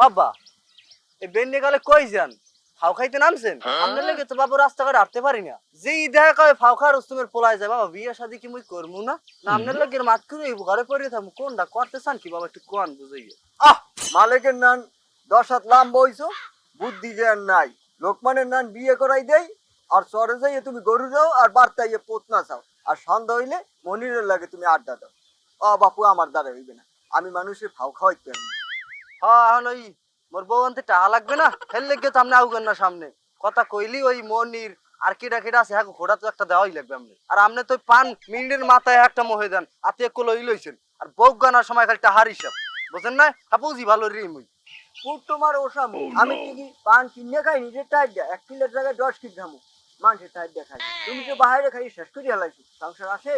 আব্বা এই বেন্নে গেলে কই যান ফাউ খাইতে নামছেন আপনার লেগে তো বাবু রাস্তাঘাটে হাঁটতে পারি না যে দেখা কয় ফাউ খাওয়ার রুস্তুমের পোলায় যায় বাবা বিয়ে শাদি কি মুই করবো না না আপনার লেগে মাত করে ঘরে পড়ে থাকবো কোনটা করতে চান কি বাবা একটু কোন বুঝাইয়ে আহ মালিকের নান 10 হাত লাম্বা হইছো, বুদ্ধি জ্ঞান নাই। লোকমানের নান বিয়ে করাই দেই, আর চরে যাইয়ে তুমি গরু যাও আর বার্তাইয়ে পোতনা চাও, আর সন্ধ্যা হইলে মনিরের লাগে তুমি আড্ডা দাও। বাপু আমার দ্বারা হইবে না, আমি মানুষের ভাও খাওয়াইতে পারি না। হ্যাঁ এখন ওই মোর বউ আনতে টাকা লাগবে না হেল লেগে তো আপনি আউগেন না সামনে কথা কইলি ওই মনির আর কেটা কেটা আছে হ্যাঁ ঘোড়া তো একটা দেওয়াই লাগবে আপনি আর আপনি তো পান মিনিটের মাথায় একটা মহে দেন আতে এক লই লইছেন আর বউ গানার সময় খালি টাহার হিসাব বুঝেন না হ্যাঁ বুঝি ভালো রে মুই পুট তোমার ওসামু, আমি ঠিকই পান কিনে খাই নিজের টাইট দেয়, 1 কিলোর জায়গায় 10 কিলো খামু, মানুষের টাইট দেখাই। তুমি তো বাইরে খাই শেষ করে হেলাইছো, সংসার আসে